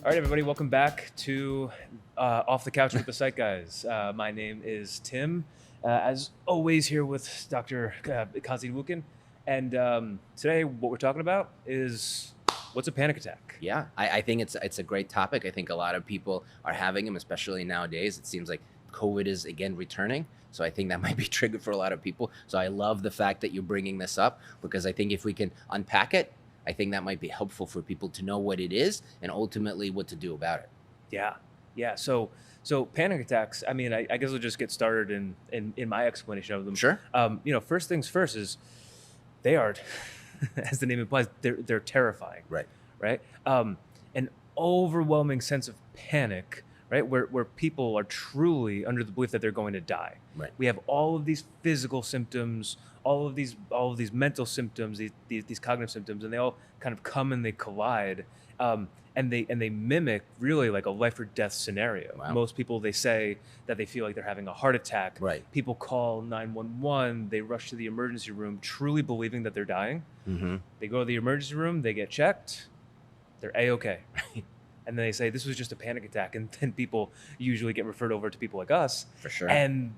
All right, everybody, welcome back to Off the Couch with the Psych Guys. My name is Tim, as always here with Dr. Kazi Lukin. And today what we're talking about is what's a panic attack? Yeah, I think it's a great topic. I think a lot of people are having them, especially nowadays. It seems like COVID is again returning. So I think that might be triggered for a lot of people. So I love the fact that you're bringing this up, because I think if we can unpack it, I think that might be helpful for people to know what it is and ultimately what to do about it. Yeah. So panic attacks. I mean, I guess we'll just get started in my explanation of them. Sure. First things first is they are, as the name implies, they're terrifying. Right. An overwhelming sense of panic. Right, where people are truly under the belief that they're going to die. Right. We have all of these physical symptoms, all of these mental symptoms, these cognitive symptoms, and they all kind of come and they collide, and they mimic really like a life or death scenario. Wow. Most people, they say that they feel like they're having a heart attack. Right. People call 911. They rush to the emergency room, truly believing that they're dying. Mm-hmm. They go to the emergency room. They get checked. They're A-okay. And then they say this was just a panic attack, and then people usually get referred over to people like us. For sure. And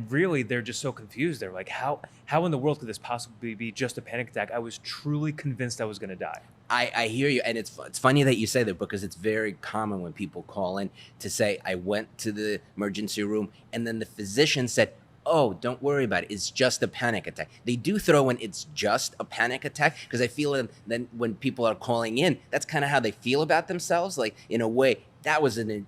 really, they're just so confused. They're like, how in the world could this possibly be just a panic attack? I was truly convinced I was going to die. I hear you, and it's funny that you say that, because it's very common when people call in to say, I went to the emergency room, and then the physician said, oh, don't worry about it. It's just a panic attack. They do throw in it's just a panic attack, because I feel then when people are calling in, that's kind of how they feel about themselves. Like, in a way, that was a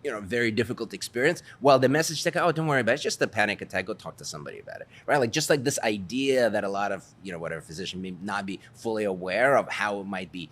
very difficult experience. Well, the message like, oh, don't worry about it. It's just a panic attack. Go talk to somebody about it, right? Like, just like this idea that a lot of, whatever physician may not be fully aware of how it might be,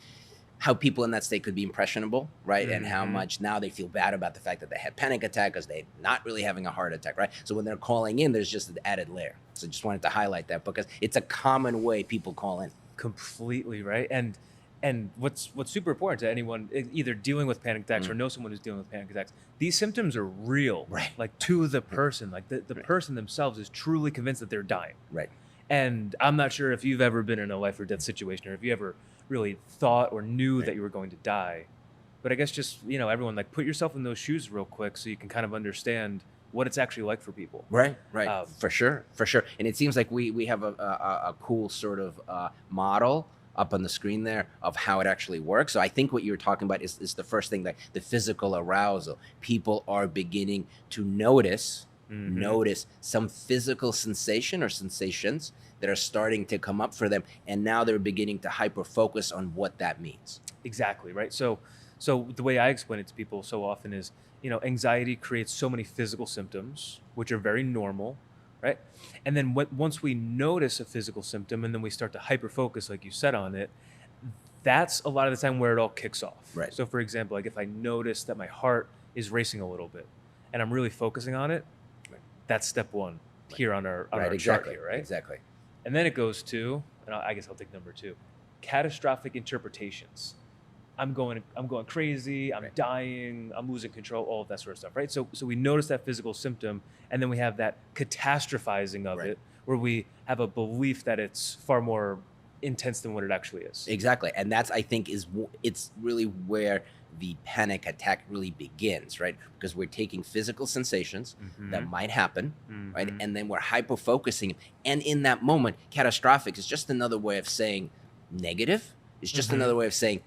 how people in that state could be impressionable, right? Mm-hmm. And how much now they feel bad about the fact that they had panic attack because they're not really having a heart attack, right? So when they're calling in, there's just an added layer. So just wanted to highlight that, because it's a common way people call in. Completely, right? And what's super important to anyone either dealing with panic attacks or know someone who's dealing with panic attacks, these symptoms are real, right? Like, to the person, like the person themselves is truly convinced that they're dying, right? And I'm not sure if you've ever been in a life or death situation, or if you ever really thought or knew that you were going to die. But I guess just, everyone, like, put yourself in those shoes real quick so you can kind of understand what it's actually like for people. Right. For sure. And it seems like we have a cool sort of model up on the screen there of how it actually works. So I think what you're talking about is the first thing, like the physical arousal. People are beginning to notice some physical sensation or sensations that are starting to come up for them, and now they're beginning to hyper focus on what that means. Exactly, right? So the way I explain it to people so often is, anxiety creates so many physical symptoms, which are very normal, right? And then once we notice a physical symptom and then we start to hyper focus, like you said, on it, that's a lot of the time where it all kicks off. Right. So for example, like if I notice that my heart is racing a little bit and I'm really focusing on it, that's step one here on our chart here, right? Exactly. And then it goes to, and I guess I'll take number 2, catastrophic interpretations. I'm going crazy, I'm dying, I'm losing control, all of that sort of stuff, right? So we notice that physical symptom, and then we have that catastrophizing of it, where we have a belief that it's far more intense than what it actually is. Exactly. And that's, I think, it's really where the panic attack really begins, right? Because we're taking physical sensations that might happen, right? And then we're hyper focusing. And in that moment, catastrophic is just another way of saying negative. It's just another way of saying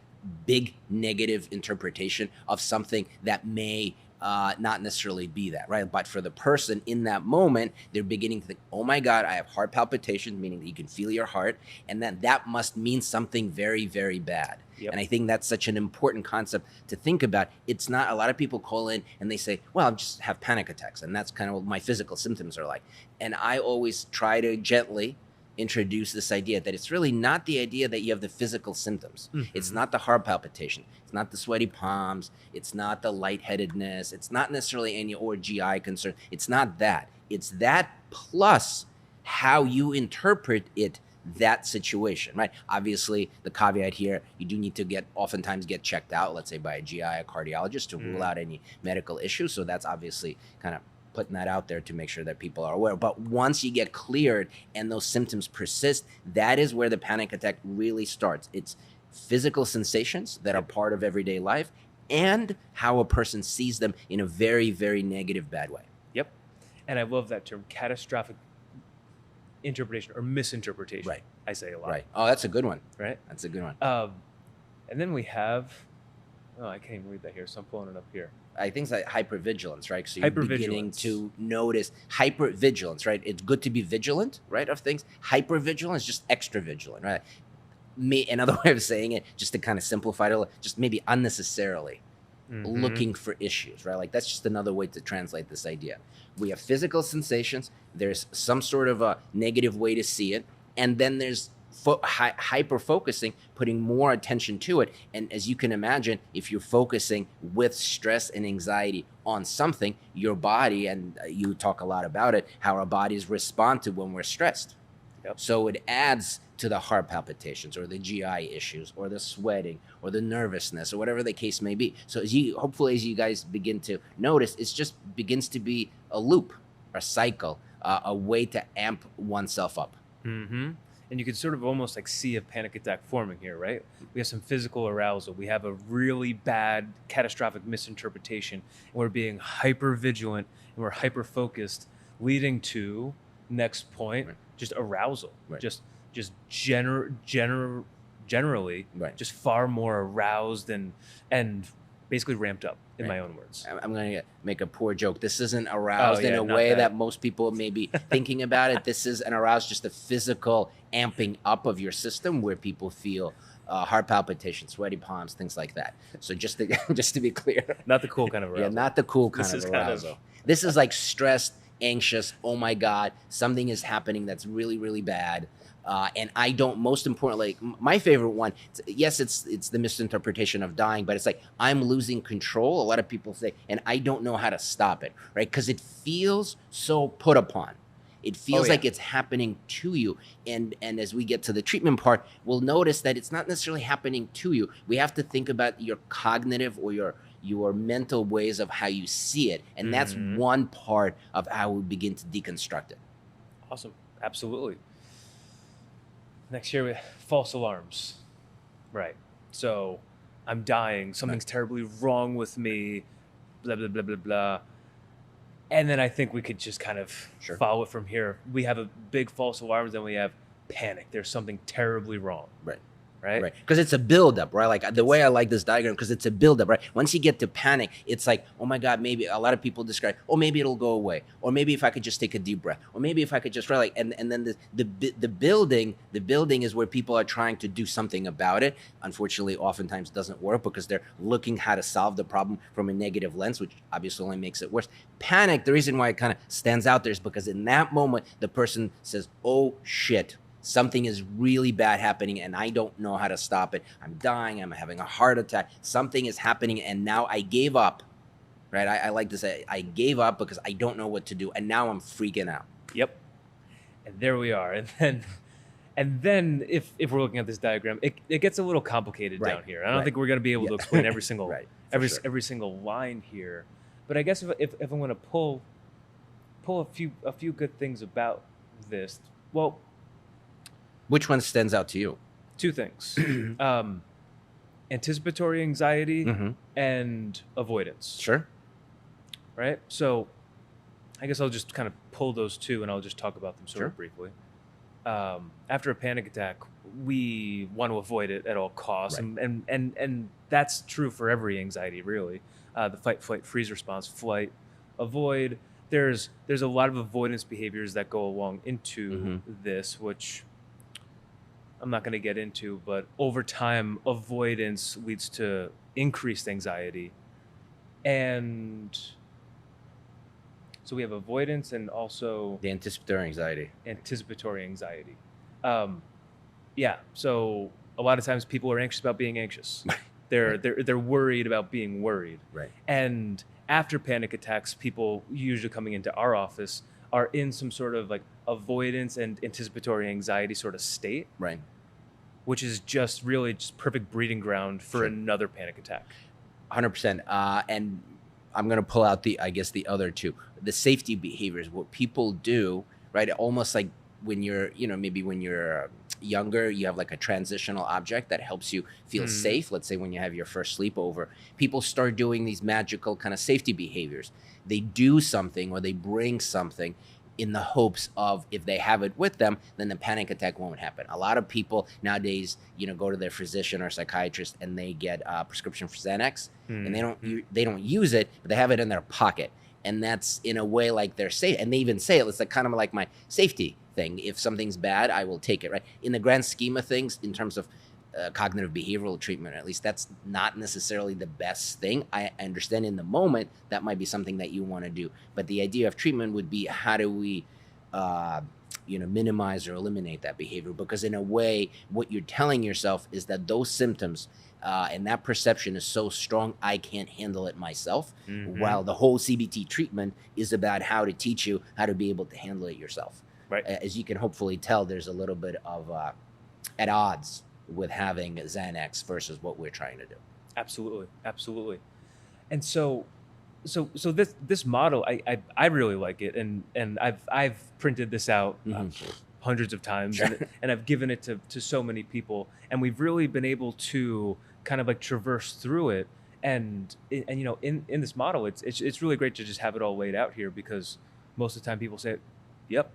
big negative interpretation of something that may not necessarily be that, right? But for the person in that moment, they're beginning to think, oh my God, I have heart palpitations, meaning that you can feel your heart. And then that must mean something very, very bad. Yep. And I think that's such an important concept to think about. It's not, a lot of people call in and they say, well, I just have panic attacks. And that's kind of what my physical symptoms are like. And I always try to gently introduce this idea that it's really not the idea that you have the physical symptoms. It's not the heart palpitation. It's not the sweaty palms. It's not the lightheadedness. It's not necessarily any or GI concern. It's not that. It's that plus how you interpret it, that situation, right? Obviously, the caveat here, you do need to oftentimes get checked out, let's say by a GI, a cardiologist, to rule out any medical issues. So that's obviously kind of putting that out there to make sure that people are aware. But once you get cleared and those symptoms persist, that is where the panic attack really starts. It's physical sensations that are part of everyday life, and how a person sees them in a very, very negative, bad way. Yep. And I love that term, catastrophic interpretation or misinterpretation. Right. I say a lot. Right. Oh, that's a good one. Right. That's a good one. And then we have, I can't even read that here, so I'm pulling it up here. I think it's like hypervigilance, right? So you're beginning to notice hypervigilance, right? It's good to be vigilant, right, of things. Hypervigilance is just extra vigilant, right? Another way of saying it, just to kind of simplify it, just maybe unnecessarily looking for issues, right? Like that's just another way to translate this idea. We have physical sensations. There's some sort of a negative way to see it. And then there's hyper focusing, putting more attention to it. And as you can imagine, if you're focusing with stress and anxiety on something, your body, and you talk a lot about it, how our bodies respond to when we're stressed. Yep. So it adds to the heart palpitations or the GI issues or the sweating or the nervousness or whatever the case may be. So hopefully as you guys begin to notice, it just begins to be a loop, a cycle, a way to amp oneself up. Mm-hmm. And you can sort of almost like see a panic attack forming here, right? We have some physical arousal. We have a really bad catastrophic misinterpretation. And we're being hyper vigilant and we're hyper focused, leading to next point, just arousal. Right. Just generally, just far more aroused and basically ramped up, in my own words. I'm going to make a poor joke. This isn't aroused in a way that most people may be thinking about it. This is an aroused, just a physical amping up of your system where people feel heart palpitations, sweaty palms, things like that. So just to be clear. Not the cool kind of arousal. Yeah, not the cool kind of arousal. This is like stressed, anxious, oh my God, something is happening that's really, really bad. And I don't, most importantly, my favorite one, yes, it's the misinterpretation of dying, but it's like, I'm losing control. A lot of people say, and I don't know how to stop it, right? Because it feels so put upon. It feels like it's happening to you. And as we get to the treatment part, we'll notice that it's not necessarily happening to you. We have to think about your cognitive or your mental ways of how you see it. And that's one part of how we begin to deconstruct it. Awesome. Absolutely. Next here, we have false alarms. Right. So I'm dying. Something's terribly wrong with me. Blah, blah, blah, blah, blah. And then I think we could just kind of follow it from here. We have a big false alarms, then we have panic. There's something terribly wrong. Right? Because it's a buildup, right? Like the way I like this diagram, because it's a buildup, right? Once you get to panic, it's like, oh my God, maybe a lot of people describe, oh, maybe it'll go away. Or maybe if I could just take a deep breath. Or maybe if I could just relax. And then the building is where people are trying to do something about it. Unfortunately, oftentimes doesn't work because they're looking how to solve the problem from a negative lens, which obviously only makes it worse. Panic, the reason why it kind of stands out there is because in that moment, the person says, oh shit, something is really bad happening and I don't know how to stop it. I'm dying. I'm having a heart attack. Something is happening and now I gave up, right? I like to say I gave up because I don't know what to do and now I'm freaking out. Yep. And there we are. And then if we're looking at this diagram, it gets a little complicated down here. I don't think we're going to be able to explain every single every single line here. But I guess if I'm going to pull a few good things about this, well, which one stands out to you? Two things. Anticipatory anxiety and avoidance. Sure. Right? So I guess I'll just kind of pull those two and I'll just talk about them sort of briefly. After a panic attack, we want to avoid it at all costs. And that's true for every anxiety, really. The fight, flight, freeze response, flight, avoid. There's a lot of avoidance behaviors that go along into this, which I'm not going to get into, but over time, avoidance leads to increased anxiety. And so we have avoidance and also the anticipatory anxiety. So a lot of times people are anxious about being anxious. They're worried about being worried. Right. And after panic attacks, people usually coming into our office are in some sort of like avoidance and anticipatory anxiety sort of state. Right. Which is just really just perfect breeding ground for another panic attack. 100%. And I'm going to pull out the other two, the safety behaviors, what people do, right? Almost like when you're, maybe when you're younger, you have like a transitional object that helps you feel safe. Let's say when you have your first sleepover, people start doing these magical kind of safety behaviors. They do something or they bring something in the hopes of, if they have it with them, then the panic attack won't happen. A lot of people nowadays, go to their physician or psychiatrist and they get a prescription for Xanax, and they don't use it, but they have it in their pocket. And that's in a way like they're safe. And they even say it's like kind of like my safety thing. If something's bad, I will take it, right? In the grand scheme of things, in terms of cognitive behavioral treatment, at least that's not necessarily the best thing. I understand in the moment that might be something that you want to do, but the idea of treatment would be, how do we minimize or eliminate that behavior? Because in a way, what you're telling yourself is that those symptoms and that perception is so strong, I can't handle it myself. While the whole CBT treatment is about how to teach you how to be able to handle it yourself. Right. As you can hopefully tell, there's a little bit of at odds with having Xanax versus what we're trying to do. Absolutely. And so this model, I really like it, and I've printed this out hundreds of times, and I've given it to so many people, and we've really been able to kind of like traverse through it, and in this model, it's really great to just have it all laid out here, because most of the time people say, yep,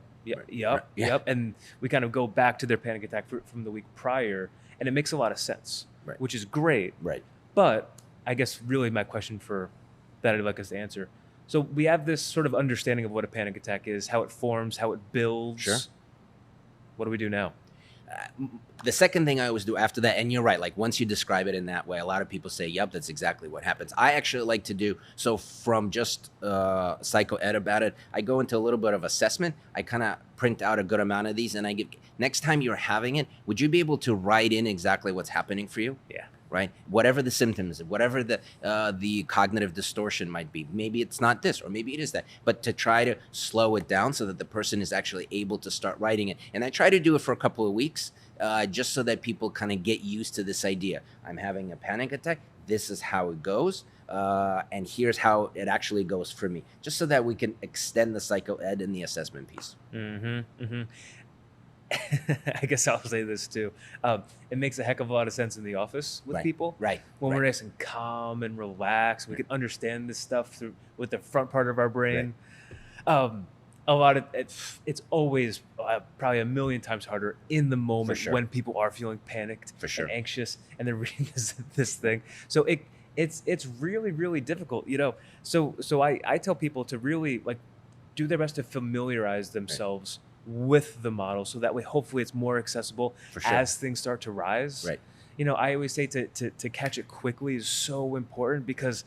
and we kind of go back to their panic attack from the week prior, and it makes a lot of sense, which is great. Right. But I guess really my question that I'd like us to answer. So we have this sort of understanding of what a panic attack is, how it forms, how it builds. Sure. What do we do now? The second thing I always do after that, and you're right, like once you describe it in that way, a lot of people say, yep, that's exactly what happens. I actually like to do, so from just psycho ed about it, I go into a little bit of assessment. I kind of print out a good amount of these, and I give, next time you're having it, would you be able to write in exactly what's happening for you? Yeah. Right? Whatever the symptoms, whatever the cognitive distortion might be. Maybe it's not this, or maybe it is that. But to try to slow it down so that the person is actually able to start writing it. And I try to do it for a couple of weeks, just so that people kind of get used to this idea. I'm having a panic attack. This is how it goes. And here's how it actually goes for me. Just so that we can extend the psycho ed and the assessment piece. I guess I'll say this too. It makes a heck of a lot of sense in the office with people. Right. When we're nice and calm and relaxed, we can understand this stuff with the front part of our brain. A lot of it's always probably a million times harder in the moment when people are feeling panicked and anxious, and they're reading this thing. So it's really, really difficult, So I tell people to really like do their best to familiarize themselves with the model, so that way hopefully it's more accessible as things start to rise. Right. I always say to catch it quickly is so important, because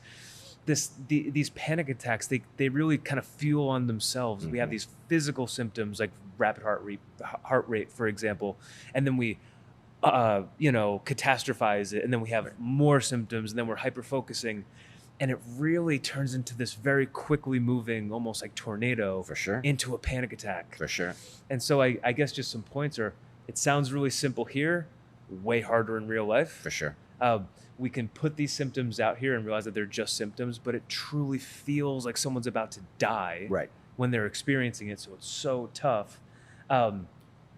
these panic attacks, they really kind of fuel on themselves. We have these physical symptoms like rapid heart rate, for example, and then we catastrophize it, and then we have more symptoms, and then we're hyper focusing. And it really turns into this very quickly moving, almost like tornado, into a panic attack. And so I guess just some points are, it sounds really simple here, way harder in real life. We can put these symptoms out here and realize that they're just symptoms, but it truly feels like someone's about to die when they're experiencing it. So it's so tough. And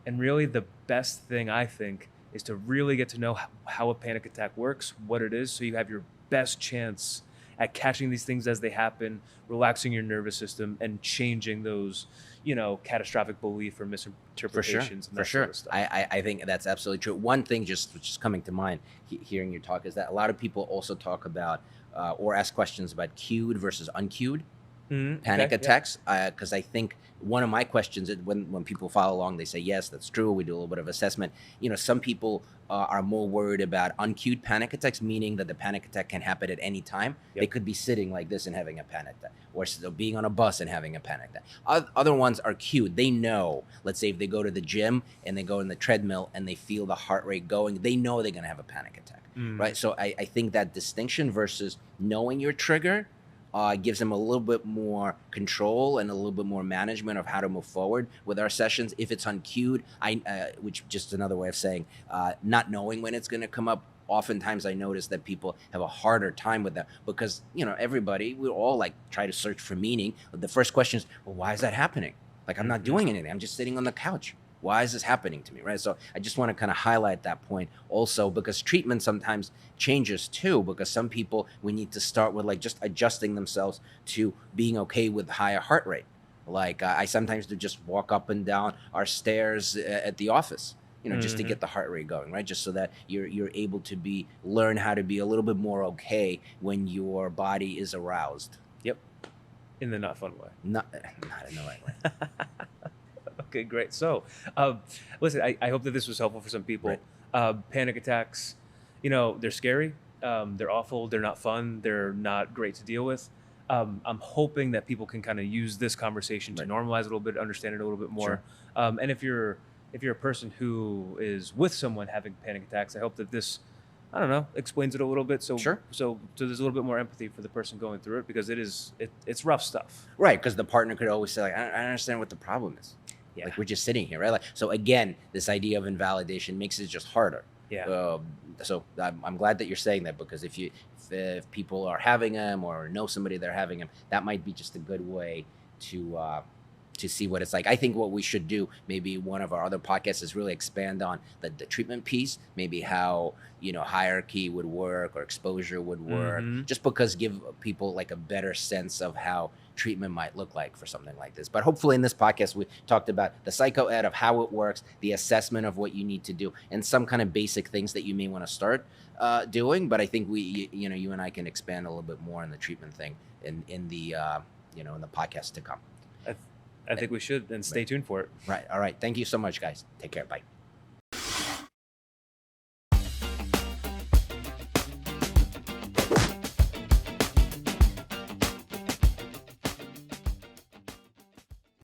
really the best thing, I think, is to really get to know how a panic attack works, what it is, so you have your best chance at catching these things as they happen, relaxing your nervous system, and changing those, catastrophic belief or misinterpretations. And that sort of stuff. I think that's absolutely true. One thing just coming to mind hearing your talk is that a lot of people also talk about or ask questions about cued versus uncued panic attacks. Because I think one of my questions is when people follow along, they say, yes, that's true. We do a little bit of assessment. Some people are more worried about uncued panic attacks, meaning that the panic attack can happen at any time. They could be sitting like this and having a panic attack, or being on a bus and having a panic attack. Other ones are cued. They know, let's say if they go to the gym and they go in the treadmill and they feel the heart rate going, they know they're going to have a panic attack, right? So I think that distinction versus knowing your trigger gives them a little bit more control and a little bit more management of how to move forward with our sessions. If it's uncued, which just another way of saying not knowing when it's going to come up, oftentimes I notice that people have a harder time with that, because we all like try to search for meaning. The first question is, well, why is that happening? Like, I'm not doing anything. I'm just sitting on the couch. why is this happening to me, right? So I just want to kind of highlight that point also, because treatment sometimes changes too, because some people, we need to start with like just adjusting themselves to being okay with higher heart rate. Like I sometimes do just walk up and down our stairs at the office, just to get the heart rate going, right? Just so that you're able to learn how to be a little bit more okay when your body is aroused. Yep. In the not fun way. Not in the right way. Okay, great. So, listen, I hope that this was helpful for some people. Right. Panic attacks, they're scary. They're awful. They're not fun. They're not great to deal with. I'm hoping that people can kind of use this conversation to normalize it a little bit, understand it a little bit more. Sure. And if you're a person who is with someone having panic attacks, I hope that this, I don't know, explains it a little bit. So sure. So there's a little bit more empathy for the person going through it, because it's rough stuff. Right, because the partner could always say, like, I don't understand what the problem is. Yeah. Like, we're just sitting here, right? Like, so again, this idea of invalidation makes it just harder. Yeah. So I'm glad that you're saying that, because if people are having them or know somebody they're having them, that might be just a good way to see what it's like. I think what we should do, maybe one of our other podcasts, is really expand on the treatment piece, maybe how, hierarchy would work or exposure would work, just because give people like a better sense of how treatment might look like for something like this. But hopefully in this podcast, we talked about the psycho-ed of how it works, the assessment of what you need to do, and some kind of basic things that you may want to start doing. But I think you and I can expand a little bit more on the treatment thing in the podcast to come. I think we should, and stay tuned for it. Right. All right. Thank you so much, guys. Take care. Bye.